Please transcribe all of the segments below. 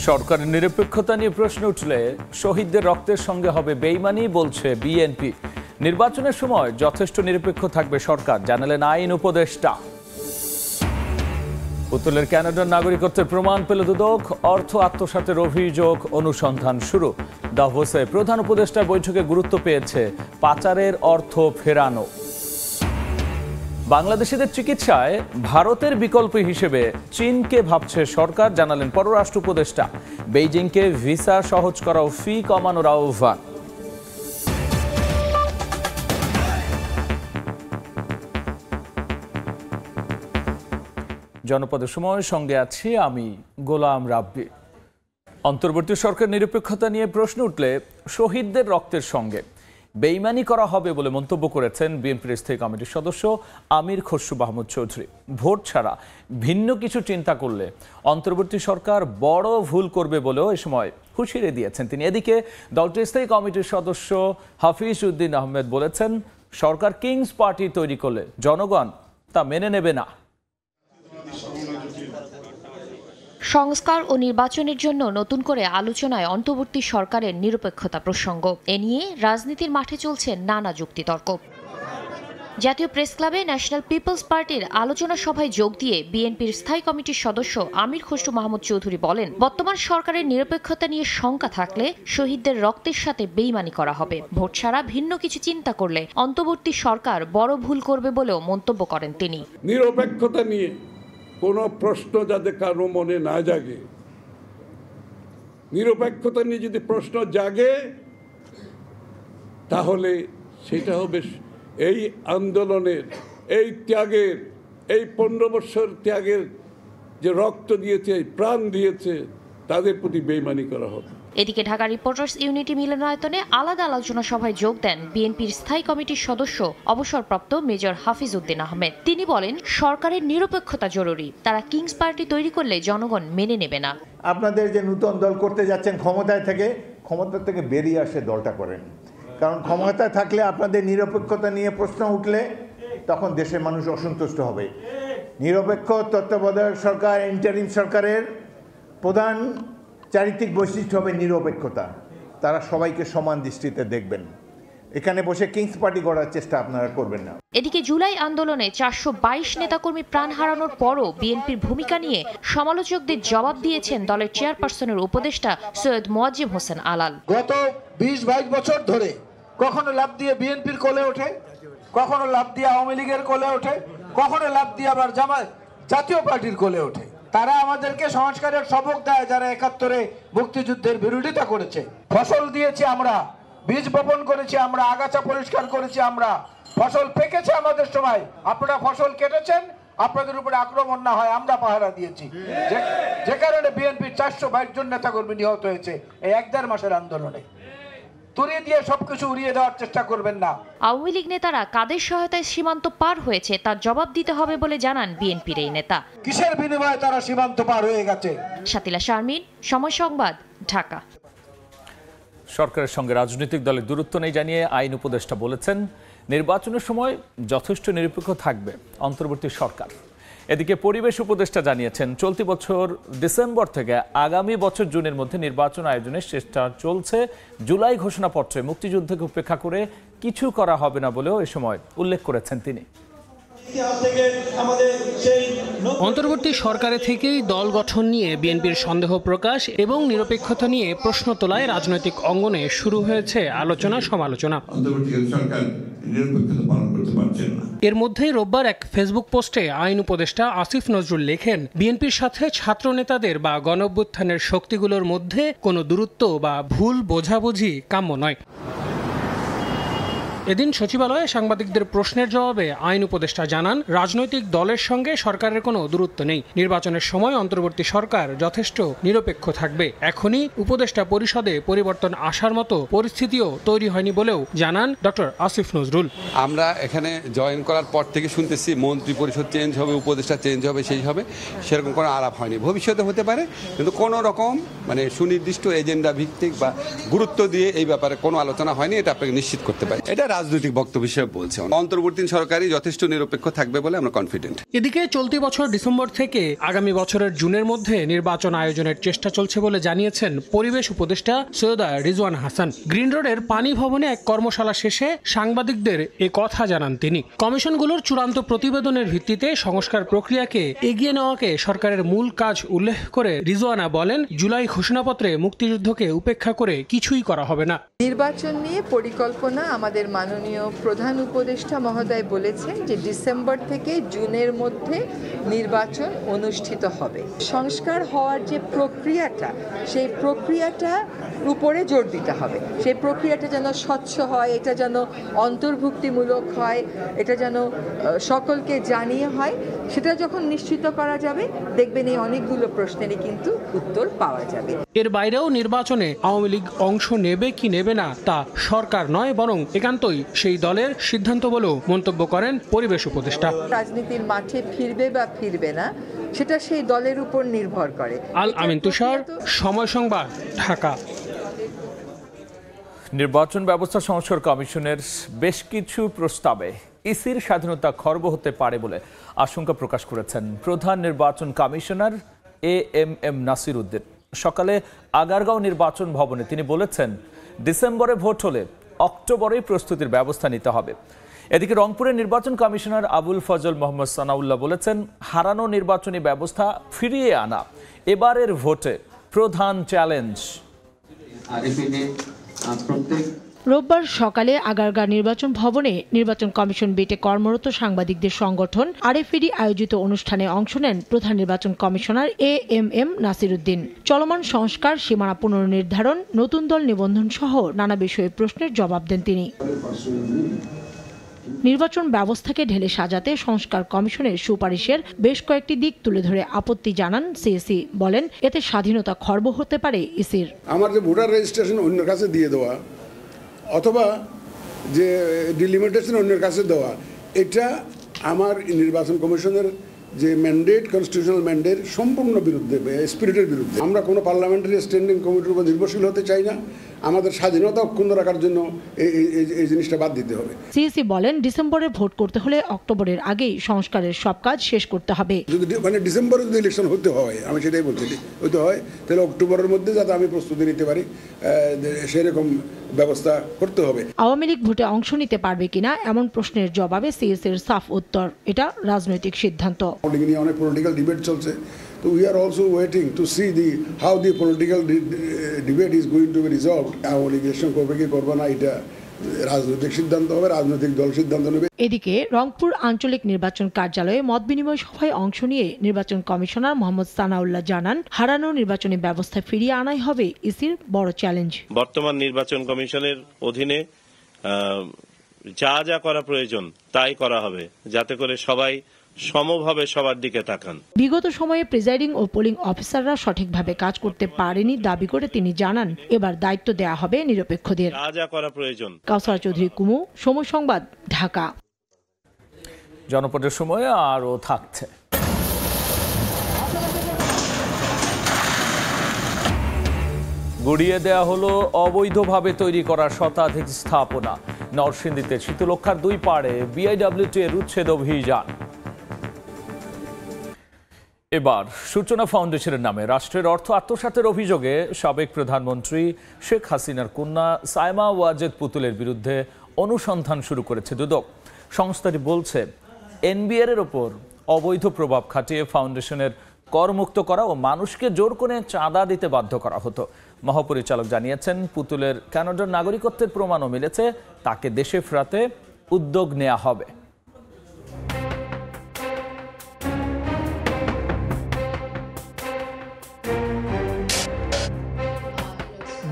সরকারের নিরপেক্ষতা নিয়ে প্রশ্ন উঠলে শহীদদের রক্তের সঙ্গে হবে বেইমানি বলছে বিএনপি। নির্বাচনের সময় যথেষ্ট নিরপেক্ষ থাকবে সরকার, জানালেন আইন উপদেষ্টা। পুতুলের কানাডার নাগরিকত্বের প্রমাণ পেল দুদক, অর্থ আত্মসাতের অভিযোগ অনুসন্ধান শুরু। দাভোসে প্রধান উপদেষ্টার বৈঠকে গুরুত্ব পেয়েছে পাচারের অর্থ ফেরানো। বাংলাদেশিদের চিকিৎসায় ভারতের বিকল্প হিসেবে চীনকে ভাবছে সরকার, জানালেন পররাষ্ট্র উপদেষ্টা। বেইজিংকে ভিসা সহজ করা ও ফি কমানোর আহ্বান। জনপদের সময় সঙ্গে আছি আমি গোলাম রাব্বি। অন্তর্বর্তী সরকার নিরপেক্ষতা নিয়ে প্রশ্ন উঠলে শহীদদের রক্তের সঙ্গে বেইমানি করা হবে বলে মন্তব্য করেছেন বিএনপির স্থায়ী কমিটির সদস্য আমির খসরু মাহমুদ চৌধুরী। ভোট ছাড়া ভিন্ন কিছু চিন্তা করলে অন্তর্বর্তী সরকার বড় ভুল করবে বলেও এ সময় হুঁশিয়ারি দিয়েছেন তিনি। এদিকে দলটির স্থায়ী কমিটির সদস্য হাফিজ উদ্দিন আহমেদ বলেছেন, সরকার কিংস পার্টি তৈরি করলে জনগণ তা মেনে নেবে না। সংস্কার ও নির্বাচনের জন্য নতুন করে আলোচনায় অন্তর্বর্তী সরকারের নিরপেক্ষতা প্রসঙ্গ। এ নিয়ে রাজনীতির মাঠে চলছে নানা যুক্তিতর্ক। জাতীয় প্রেস ক্লাবে ন্যাশনাল পিপলস পার্টির আলোচনা সভায় যোগ দিয়ে বিএনপির স্থায়ী কমিটির সদস্য আমির খসরু মাহমুদ চৌধুরী বলেন, বর্তমান সরকারের নিরপেক্ষতা নিয়ে শঙ্কা থাকলে শহীদদের রক্তের সাথে বেইমানি করা হবে। ভোট ছাড়া ভিন্ন কিছু চিন্তা করলে অন্তর্বর্তী সরকার বড় ভুল করবে বলেও মন্তব্য করেন তিনি। নিরপেক্ষতা নিয়ে কোনো প্রশ্ন যাতে কারো মনে না জাগে, নিরপেক্ষতা নিয়ে যদি প্রশ্ন জাগে তাহলে সেটা হবে এই আন্দোলনের, এই ত্যাগের, এই 15 বছর ত্যাগের যে রক্ত দিয়েছে, প্রাণ দিয়েছে, তাদের প্রতি বেইমানি করা হবে। এদিকে ঢাকা রিপোর্টার্স ইউনিটি মিলনায়তনে আলাদা আলোচনা সভায় যোগ দেন বিএনপির স্থায়ী কমিটির সদস্য অবসরপ্রাপ্ত মেজর হাফিজ উদ্দিন আহমেদ। তিনি বলেন, সরকারের নিরপেক্ষতা জরুরি, তারা কিংস পার্টি তৈরি করলে জনগণ মেনে নেবে না। আপনাদের যে নতুন দল করতে যাচ্ছেন ক্ষমতা থেকে বেরিয়ে আসে দলটা করেন, কারণ ক্ষমতায় থাকলে আপনাদের নিরপেক্ষতা নিয়ে প্রশ্ন উঠলে তখন দেশের মানুষ অসন্তুষ্ট হবে। নিরপেক্ষ তত্ত্বাবধায়ক সরকার, ইন্টারিম সরকারের প্রধান চারিত্রিক বৈশিষ্ট্য হবে নিরপেক্ষতা। তারা সবাইকে সমান দৃষ্টিতে দেখবেন। এখানে বসে কিংস পার্টি গড়ার চেষ্টা আপনারা করবেন না। এদিকে জুলাই আন্দোলনে 422 নেতাকর্মী প্রাণ হারানোর পরও বিএনপির ভূমিকা নিয়ে সমালোচকদের জবাব দিয়েছেন দলের চেয়ারপারসনের উপদেষ্টা সৈয়দ মোয়াজ্জেম হোসেন আলাল। গত 20-22 বছর ধরে কখনো লাভ দিয়ে বিএনপির কোলে ওঠে, কখনো লাভ দিয়ে আওয়ামী লীগের কোলে ওঠে, কখনো লাভ দিয়ে আবার জাতীয় পার্টির কোলে ওঠে। তারা আমাদেরকে সংস্কারের সবক দেয়, যারা 71-এ মুক্তিযুদ্ধের বিরোধিতা করেছে। ফসল দিয়েছি আমরা, বীজ বপন করেছি আমরা, আগাছা পরিষ্কার করেছি আমরা, ফসল পেকেছে আমাদের সময়। আপনারা ফসল কেটেছেন, আপনাদের উপরে আক্রমণ না হয় আমরা পাহারা দিয়েছি, যে কারণে বিএনপির 422 জন নেতাকর্মী নিহত হয়েছে এই 1-1.5 মাসের আন্দোলনে। তুড়িয়ে দিয়ে সবকিছু উড়িয়ে দেওয়ার চেষ্টা করবেন না। আওয়ামী লীগ নেতারা কাদের সহায়তায় সীমান্ত পার হয়েছে তার জবাব দিতে হবে বলে জানান বিএনপির এই নেতা। কিসের বিনিময়ে তারা সীমান্ত পার হয়ে গেছে? শাতিলা শারমিন, সময় সংবাদ, ঢাকা। সরকারের সঙ্গে রাজনৈতিক দলের দূরত্ব নেই জানিয়ে আইন উপদেষ্টা বলেছেন, নির্বাচনের সময় যথেষ্ট নিরপেক্ষ থাকবে অন্তর্বর্তী সরকার। এদিকে পরিবেশ উপদেষ্টা জানিয়েছেন, চলতি বছর ডিসেম্বর থেকে আগামী বছর জুনের মধ্যে নির্বাচন আয়োজনের চেষ্টা চলছে। জুলাই ঘোষণাপত্রে মুক্তিযুদ্ধকে উপেক্ষা করে কিছু করা হবে না বলেও এ সময় উল্লেখ করেছেন তিনি। অন্তর্বর্তী সরকারে থেকেই দল গঠন নিয়ে বিএনপির সন্দেহ প্রকাশ এবং নিরপেক্ষতা নিয়ে প্রশ্ন তোলায় রাজনৈতিক অঙ্গনে শুরু হয়েছে আলোচনা সমালোচনা। এর মধ্যেই রোববার এক ফেসবুক পোস্টে আইন উপদেষ্টা আসিফ নজরুল লেখেন, বিএনপির সাথে ছাত্র নেতাদের বা গণঅভ্যুত্থানের শক্তিগুলোর মধ্যে কোনো দূরত্ব বা ভুল বোঝাবুঝি কাম্য নয়। এদিন সচিবালয়ে সাংবাদিকদের প্রশ্নের জবাবে আইন উপদেষ্টা জানান, রাজনৈতিক দলের সঙ্গে সরকারের কোনো দূরত্ব নেই। নির্বাচনের সময় অন্তর্বর্তী সরকার যথেষ্ট নিরপেক্ষ থাকবে। এখনই উপদেষ্টা পরিষদে পরিবর্তন আসার মতো পরিস্থিতিও তৈরি হয়নি বলেও জানান ডক্টর আসিফ নজরুল। আমরা এখানে জয়েন করার পর থেকে শুনতেছি মন্ত্রী পরিষদ চেঞ্জ হবে, উপদেষ্টা চেঞ্জ হবে, সেই হবে, সেরকম কোনো আলাপ হয়নি। ভবিষ্যতে হতে পারে, কিন্তু কোনো রকম মানে সুনির্দিষ্ট এজেন্ডা ভিত্তিক বা গুরুত্ব দিয়ে এই ব্যাপারে কোনো আলোচনা হয়নি, এটা আপনাকে নিশ্চিত করতে পারি। এটা রাজনৈতিক বক্তব্য হিসেবে বলছে। অন্তর্বর্তী সরকারই যথেষ্ট নিরপেক্ষ থাকবে বলে আমরা কনফিডেন্ট। এদিকে চলতি বছর ডিসেম্বর থেকে আগামী বছরের জুনের মধ্যে নির্বাচন আয়োজনের চেষ্টা চলছে বলে জানিয়েছেন পরিবেশ উপদেষ্টা সৈয়দা রিজওয়ান হাসান। গ্রিন রোডের পানি ভবনে এক কর্মশালা শেষে সাংবাদিকদের এ কথা জানান তিনি। কমিশনগুলোর চূড়ান্ত প্রতিবেদনের ভিত্তিতে সংস্কার প্রক্রিয়াকে এগিয়ে নেওয়াকে সরকারের মূল কাজ উল্লেখ করে রিজওয়ানা বলেন, জুলাই ঘোষণাপত্রে মুক্তিযুদ্ধকে উপেক্ষা করে কিছুই করা হবে না। নির্বাচন নিয়ে পরিকল্পনা আমাদের মাননীয় প্রধান উপদেষ্টা মহোদয় বলেছেন যে ডিসেম্বর থেকে জুনের মধ্যে নির্বাচন অনুষ্ঠিত হবে। সংস্কার হওয়ার যে প্রক্রিয়াটা, সেই প্রক্রিয়াটা উপরে জোর দিতে হবে। সেই প্রক্রিয়াটা যেন স্বচ্ছ হয়, এটা যেন অন্তর্ভুক্তিমূলক হয়, এটা যেন সকলকে জানিয়ে হয়। সেটা যখন নিশ্চিত করা যাবে, দেখবেন এই অনেকগুলো প্রশ্নেরই কিন্তু উত্তর পাওয়া যাবে। এর বাইরেও নির্বাচনে আওয়ামী লীগ অংশ নেবে কি নেবে না তা সরকার নয়, বরং একান্তই সেই দলের সিদ্ধান্ত বলেও মন্তব্য করেন পরিবেশ উপদেষ্টা। রাজনীতির মাঠে ফিরবে বা ফিরবে না, সেটা সেই দলের উপর নির্ভর করে। আল আমিন তুষার, সময় সংবাদ, ঢাকা। নির্বাচন ব্যবস্থা সংস্কার কমিশনের বেশ কিছু প্রস্তাবে ইসির স্বাধীনতা খর্ব হতে পারে বলে আশঙ্কা প্রকাশ করেছেন প্রধান নির্বাচন কমিশনার এএমএম নাসির উদ্দিন। সকালে আগারগাঁও নির্বাচন ভবনে তিনি বলেছেন, ডিসেম্বরে ভোট হলে অক্টোবরেই প্রস্তুতির ব্যবস্থা নিতে হবে। এদিকে রংপুরের নির্বাচন কমিশনার আবুল ফজল মোহাম্মদ সানাউল্লাহ বলেছেন, হারানো নির্বাচনী ব্যবস্থা ফিরিয়ে আনা এবারের ভোটে প্রধান চ্যালেঞ্জ। রোববার সকালে আগারগাঁও নির্বাচন ভবনে নির্বাচন কমিশন বিটে কর্মরত সাংবাদিকদের সংগঠন আরএফইডি আয়োজিত অনুষ্ঠানে অংশ নেন প্রধান নির্বাচন কমিশনার এএমএম নাসির উদ্দিন। চলমান সংস্কার, সীমানা পুনর্নির্ধারণ, নতুন দল নিবন্ধন সহ নানা বিষয়ে প্রশ্নের জবাব দেন তিনি। নির্বাচন ব্যবস্থাকে ঢেলে সাজাতে সংস্কার কমিশনের সুপারিশের বেশ কয়েকটি দিক তুলে ধরে আপত্তি জানান সিএসি। বলেন, এতে স্বাধীনতা খর্ব হতে পারে ইসির। আমার যে ভোটার রেজিস্ট্রেশন অন্যের কাছে দিয়ে দেওয়া অথবা যে ডিলিমিটেশন অন্যের কাছে দেওয়া, এটা আমার নির্বাচন কমিশনের যে ম্যান্ডেট, কনস্টিটিউশনাল ম্যান্ডেট সম্পূর্ণ বিরুদ্ধে, স্পিরিটের বিরুদ্ধে। আমরা কোনো পার্লামেন্টারি স্ট্যান্ডিং কমিটির উপর নির্ভরশীল হতে চাই না। আমাদের স্বাধীনতা অক্ষুণ্ণ রাখার জন্য এই জিনিসটা বাদ দিতে হবে। সিএসি বলেন, ডিসেম্বরে ভোট করতে হলে অক্টোবরের আগেই সংস্কারের সব কাজ শেষ করতে হবে। যদি মানে ডিসেম্বরে যদি ইলেকশন হতে হয়, আমি সেটাই বলছি, হতে হয় তাহলে অক্টোবরের মধ্যে যাতে আমি প্রস্তুতি নিতে পারি সেরকম ব্যবস্থা করতে হবে। আওয়ামী লীগ ভোটে অংশ নিতে পারবে কিনা এমন প্রশ্নের জবাবে সিএসির সাফ উত্তর, এটা রাজনৈতিক সিদ্ধান্ত। অনেক পলিটিক্যাল ডিবেট চলছে, তো we are also waiting to see how the political debate is going to be resolved. Awami League election করবে কি করবে না, এটা রাজনৈতিক সিদ্ধান্ত হবে, রাজনৈতিক দল সিদ্ধান্ত নেবে। এদিকে রংপুর আঞ্চলিক নির্বাচন কার্যালয়ে মত বিনিময় সভায় অংশ নিয়ে নির্বাচন কমিশনার মোহাম্মদ সানাউল্লাহ জানান, হারানো নির্বাচনী ব্যবস্থা ফিরিয়ে আনাই হবে ইসির বড় চ্যালেঞ্জ। বর্তমান নির্বাচন কমিশনের অধীনে যা যা করা প্রয়োজন তাই করা হবে, যাতে করে সবাই সমভাবে সবার দিকে তাকান। বিগত সময়ে প্রিজাইডিং ও পোলিং অফিসাররা সঠিকভাবে কাজ করতে পারেনি দাবি করে তিনি জানান, এবার দায়িত্ব দেয়া হবে নিরপেক্ষদের। যা যা করা প্রয়োজন। কাউসার চৌধুরী কুমু, সময় সংবাদ, ঢাকা। জনপদের সময় আরও থাকছে। গুড়িয়ে দেয়া হলো অবৈধভাবে তৈরি করা শতাধিক স্থাপনা। নরসিংদীতে শীতলক্ষার দুই পাড়ে বিআইডব্লিউটি এর উচ্ছেদ অভিযান। এবার সূচনা ফাউন্ডেশনের নামে রাষ্ট্রের অর্থ আত্মসাতের অভিযোগে সাবেক প্রধানমন্ত্রী শেখ হাসিনার কন্যা সায়মা ওয়াজেদ পুতুলের বিরুদ্ধে অনুসন্ধান শুরু করেছে দুদক। সংস্থাটি বলছে, এনবিআর এর ওপর অবৈধ প্রভাব খাটিয়ে ফাউন্ডেশনের করমুক্ত করা ও মানুষকে জোর করে চাঁদা দিতে বাধ্য করা হতো। মহাপরিচালক জানিয়েছেন, পুতুলের কানাডার নাগরিকত্বের প্রমাণও মিলেছে, তাকে দেশে ফেরাতে উদ্যোগ নেওয়া হবে।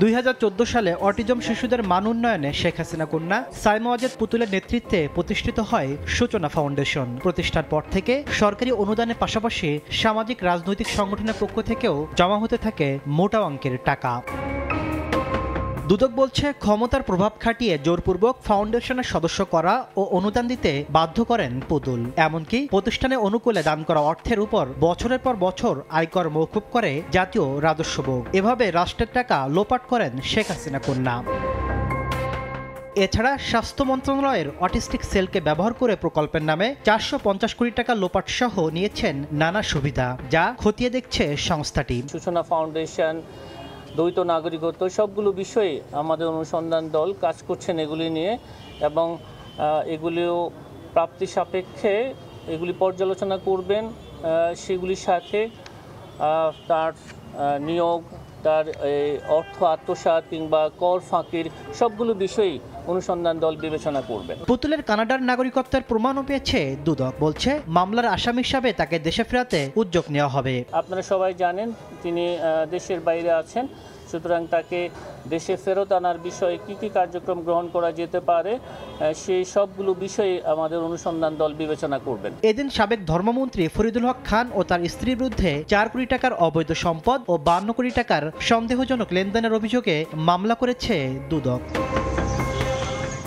2014 সালে অটিজম শিশুদের মান উন্নয়নে শেখ হাসিনা কন্যা সায়মা ওয়াজেদ পুতুলের নেতৃত্বে প্রতিষ্ঠিত হয় সূচনা ফাউন্ডেশন। প্রতিষ্ঠার পর থেকে সরকারি অনুদানের পাশাপাশি সামাজিক রাজনৈতিক সংগঠনের পক্ষ থেকেও জমা হতে থাকে মোটা অঙ্কের টাকা। দুদক বলছে ক্ষমতার প্রভাব খাটিয়ে জোরপূর্বক ফাউন্ডেশনের সদস্য করা ও অনুদান দিতে বাধ্য করেন পুতুল। এমনকি প্রতিষ্ঠানে অনুকূলে দান করা অর্থের উপর বছরের পর বছর আয়কর মওকুফ করে জাতীয় রাজস্ব বোর্ড। এভাবে রাষ্ট্রের টাকা লোপাট করেন শেখ হাসিনা কন্যা। এছাড়া স্বাস্থ্য মন্ত্রণালয়ের অটিস্টিক সেলকে ব্যবহার করে প্রকল্পের নামে 450 কোটি টাকা লোপাট সহ নিয়েছেন নানা সুবিধা, যা খতিয়ে দেখছে সংস্থাটি। সূচনা ফাউন্ডেশন, দ্বৈত নাগরিকত্ব, সবগুলো বিষয়ে আমাদের অনুসন্ধান দল কাজ করছেন এগুলি নিয়ে, এবং এগুলিও প্রাপ্তি সাপেক্ষে এগুলি পর্যালোচনা করবেন। সেগুলির সাথে তার নিয়োগ, তার অর্থ আত্মসাৎ কিংবা কর ফাঁকির সবগুলো বিষয়ই অনুসন্ধান দল বিবেচনা করবে। পুতুলের কানাডার নাগরিকত্বের প্রমাণও পেয়েছে দুদক। বলছে মামলার আসামি হিসাবে তাকে দেশে ফেরাতে উদ্যোগ নেওয়া হবে। আপনারা সবাই জানেন তিনি দেশের বাইরে আছেন, সুতরাং তাকে দেশে ফেরত আনার বিষয়ে কী কী কার্যক্রম গ্রহণ করা যেতে পারে সেই সবগুলো বিষয়ে আমাদের অনুসন্ধান দল বিবেচনা করবেন। এদিন সাবেক ধর্মমন্ত্রী ফরিদুল হক খান ও তার স্ত্রীর বিরুদ্ধে 4 কোটি টাকার অবৈধ সম্পদ ও 52 কোটি টাকার সন্দেহজনক লেনদেনের অভিযোগে মামলা করেছে দুদক।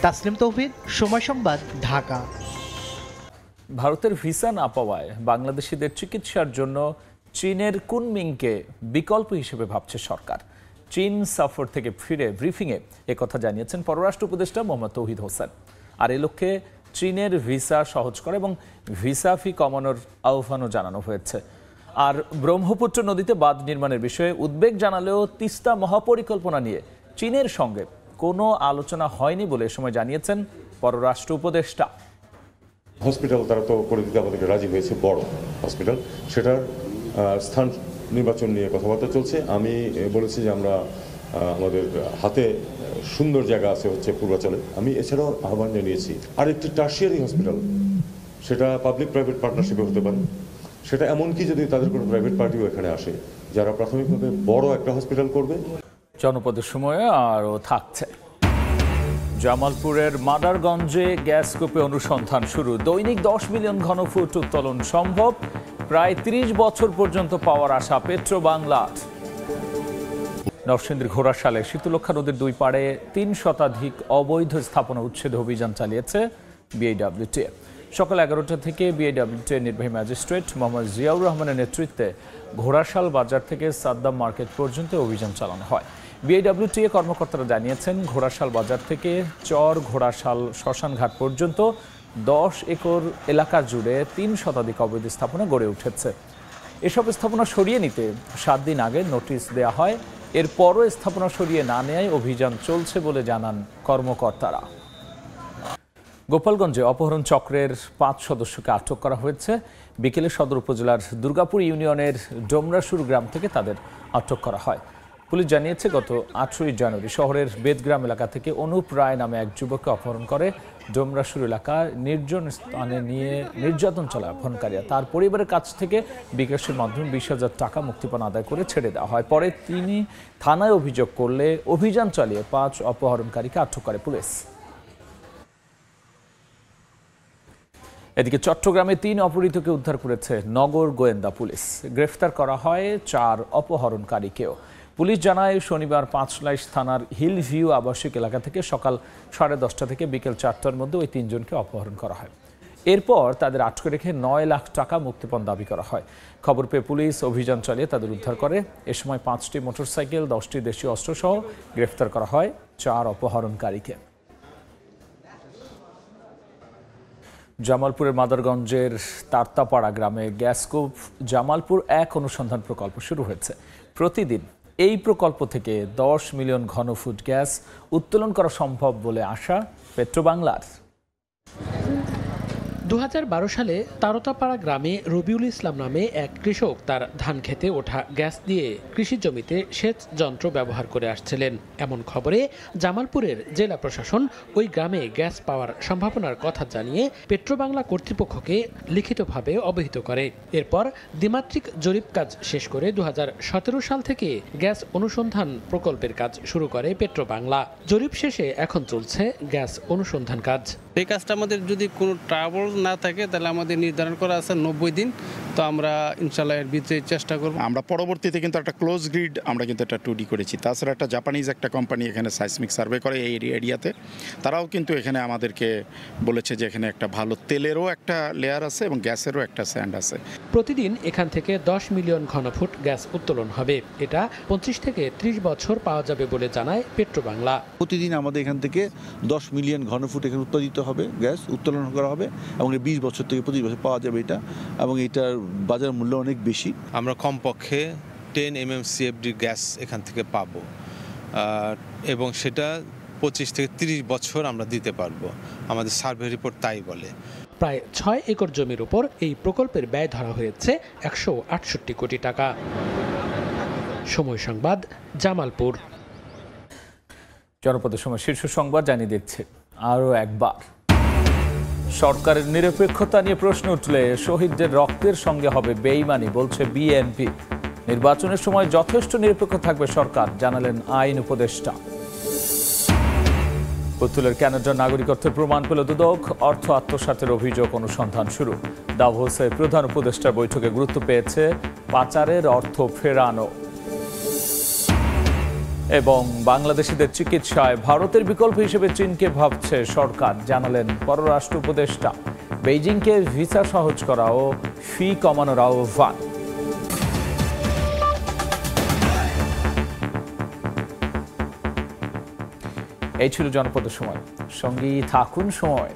তাসলিম তৌহিদ, সময় সংবাদ, ঢাকা। ভারতের ভিসা না পাওয়ায় বাংলাদেশিদের চিকিৎসার জন্য চীনের কুনমিংকে বিকল্প হিসেবে ভাবছে সরকার। চীন সফর থেকে ফিরে ব্রিফিংয়ে একথা জানিয়েছেন পররাষ্ট্র উপদেষ্টা মোহাম্মদ তৌহিদ হোসেন। আর এ লক্ষ্যে চীনের ভিসা সহজ করা এবং ভিসা ফি কমানোর আহ্বানও জানানো হয়েছে। আর ব্রহ্মপুত্র নদীতে বাঁধ নির্মাণের বিষয়ে উদ্বেগ জানালেও তিস্তা মহাপরিকল্পনা নিয়ে চীনের সঙ্গে কোনো আলোচনা হয়নি বলে এ সময় জানিয়েছেন পররাষ্ট্র উপদেষ্টা। হসপিটাল তারা তো করে দিতে আমাদেরকে রাজি হয়েছে, বড় হসপিটাল, সেটার স্থান নির্বাচন নিয়ে কথাবার্তা চলছে। আমি বলেছি যে আমরা আমাদের হাতে সুন্দর জায়গা আছে হচ্ছে পূর্বাঞ্চলে। আমি এছাড়াও আহ্বান জানিয়েছি আরেকটি টার্সিয়ারি হসপিটাল, সেটা পাবলিক প্রাইভেট পার্টনারশিপে হতে পারে। সেটা এমনকি যদি তাদের কোনো প্রাইভেট পার্টিও এখানে আসে যারা প্রাথমিকভাবে বড় একটা হসপিটাল করবে। জনপদের সময়ে আরও থাকছে। জামালপুরের মাদারগঞ্জে গ্যাস কূপে অনুসন্ধান শুরু। দৈনিক 10 মিলিয়ন ঘনফুট উত্তোলন সম্ভব। প্রায় 30 বছর পর্যন্ত পাওয়ার আশা পেট্রো বাংলার। নরসিংদীর ঘোড়াশালে শীতলক্ষা নদীর দুই পাড়ে 3 শতাধিক অবৈধ স্থাপনা উচ্ছেদ অভিযান চালিয়েছে বিআইডব্লিউটি। সকাল 11টা থেকে বিআইডব্লিউটি নির্বাহী ম্যাজিস্ট্রেট মোহাম্মদ জিয়াউর রহমানের নেতৃত্বে ঘোড়াশাল বাজার থেকে সাদ্দাম মার্কেট পর্যন্ত অভিযান চালানো হয়। বিআইডব্লিউটি কর্মকর্তারা জানিয়েছেন ঘোড়াশাল বাজার থেকে চর ঘোড়াশাল শ্মশানঘাট পর্যন্ত 10 একর এলাকা জুড়ে 3 শতাধিক অবৈধ স্থাপনা গড়ে উঠেছে। এসব স্থাপনা সরিয়ে নিতে 7 দিন আগে নোটিশ দেওয়া হয়। এরপরও স্থাপনা সরিয়ে না নেয় অভিযান চলছে বলে জানান কর্মকর্তারা। গোপালগঞ্জে অপহরণ চক্রের 5 সদস্যকে আটক করা হয়েছে। বিকেলে সদর উপজেলার দুর্গাপুর ইউনিয়নের ডোমরাসুর গ্রাম থেকে তাদের আটক করা হয়। পুলিশ জানিয়েছে গত 18 জানুয়ারি শহরের বেদগ্রাম এলাকা থেকে অনুপ রায় নামে এক যুবককে অপহরণ করে ডোমরাসুর এলাকার নির্জন স্থানে নিয়ে নির্যাতন চালায় অপহরণকারীরা। তার পরিবারের কাছ থেকে বিকাশের মাধ্যমে 20,000 টাকা মুক্তিপণ আদায় করে ছেড়ে দেওয়া হয়। পরে তিনি থানায় অভিযোগ করলে অভিযান চালিয়ে 5 অপহরণকারীকে আটক করে পুলিশ। এদিকে চট্টগ্রামে 3 অপহৃতকে উদ্ধার করেছে নগর গোয়েন্দা পুলিশ। গ্রেফতার করা হয় 4 অপহরণকারীকেও। পুলিশ জানায় শনিবার পাঁচলাইশ থানার হিল ভিউ আবাসিক এলাকা থেকে সকাল 10:30 থেকে বিকেল 4টার মধ্যে ওই 3 জনকে অপহরণ করা হয়। এরপর তাদের আটকে রেখে 9 লাখ টাকা মুক্তিপণ দাবি করা হয়। খবর পেয়ে পুলিশ অভিযান চালিয়ে তাদের উদ্ধার করে। এ সময় 5টি মোটরসাইকেল, 10টি দেশীয় অস্ত্রসহ গ্রেফতার করা হয় 4 অপহরণকারীকে। জামালপুরের মাদারগঞ্জের তারতাপাড়া গ্রামে গ্যাসকূপ জামালপুর 1 অনুসন্ধান প্রকল্প শুরু হয়েছে। প্রতিদিন এই প্রকল্প থেকে 10 মিলিয়ন ঘনফুট গ্যাস উত্তোলন করা সম্ভব বলে আশা পেট্রো বাংলার। 2012 সালে তারতাপাড়া গ্রামে রবিউল ইসলাম নামে এক কৃষক তার ধান খেতে ওঠা গ্যাস দিয়ে কৃষি জমিতে সেচ যন্ত্র ব্যবহার করে আসছিলেন। এমন খবরে জামালপুরের জেলা প্রশাসন ওই গ্রামে গ্যাস পাওয়ার সম্ভাবনার কথা জানিয়ে পেট্রো বাংলা কর্তৃপক্ষকে লিখিতভাবে অবহিত করে। এরপর দ্বিমাত্রিক জরিপ কাজ শেষ করে 2017 সাল থেকে গ্যাস অনুসন্ধান প্রকল্পের কাজ শুরু করে পেট্রো বাংলা। জরিপ শেষে এখন চলছে গ্যাস অনুসন্ধান কাজ। এই কাজটা আমাদের যদি কোনো ট্রাবল না থাকে তাহলে আমাদের নির্ধারণ করা আছে 90 দিন। তো আমরা ইনশাল্লাহ এর ভিতরে চেষ্টা করব। আমরা পরবর্তীতে কিন্তু একটা ক্লোজ গ্রিড আমরা কিন্তু একটা 2D করেছি। তাছাড়া একটা জাপানিজ একটা কোম্পানি এখানে সাইসমিক সার্ভে করে এই এরিয়াতে, তারাও কিন্তু এখানে আমাদেরকে বলেছে যে এখানে একটা ভালো তেলেরও একটা লেয়ার আছে এবং গ্যাসেরও একটা স্যান্ড আছে। প্রতিদিন এখান থেকে 10 মিলিয়ন ঘনফুট গ্যাস উত্তোলন হবে। এটা 25 থেকে 30 বছর পাওয়া যাবে বলে জানায় পেট্রোবাংলা। প্রতিদিন আমাদের এখান থেকে 10 মিলিয়ন ঘনফুট এখানে উৎপাদিত হবে, গ্যাস উত্তোলন করা হবে এবং 20 বছর থেকে 25 বছর পাওয়া যাবে এটা, এবং এটার বাজার মূল্য অনেক বেশি। আমরা কমপক্ষে 10 MMCFD গ্যাস এখান থেকে পাবো এবং সেটা 25 থেকে 30 বছর আমরা দিতে পারবো। আমাদের সার্ভে রিপোর্ট তাই বলে। প্রায় 6 একর জমির উপর এই প্রকল্পের ব্যয় ধরা হয়েছে 168 কোটি টাকা। সময় সংবাদ, জামালপুর। জনপদের সময় শীর্ষ সংবাদ জানিয়ে দিচ্ছে আরও একবার। সরকারের নিরপেক্ষতা নিয়ে প্রশ্ন উঠলে শহীদদের রক্তের সঙ্গে হবে বেইমানি বলছে বিএনপি। নির্বাচনের সময় যথেষ্ট নিরপেক্ষ থাকবে সরকার, জানালেন আইন উপদেষ্টা। পুতুলের কানাডার নাগরিকত্বের প্রমাণ পেল দুদক, অর্থ আত্মসাতের অভিযোগ অনুসন্ধান শুরু। দাভোসে প্রধান উপদেষ্টার বৈঠকে গুরুত্ব পেয়েছে পাচারের অর্থ ফেরানো। এবং বাংলাদেশিদের চিকিৎসায় ভারতের বিকল্প হিসেবে চীনকে ভাবছে সরকার, জানালেন পররাষ্ট্র উপদেষ্টা। বেইজিংকে ভিসা সহজ করা ও ফি কমানোর আহ্বান। এই ছিল জনপদের সময়। সঙ্গী থাকুন সময়।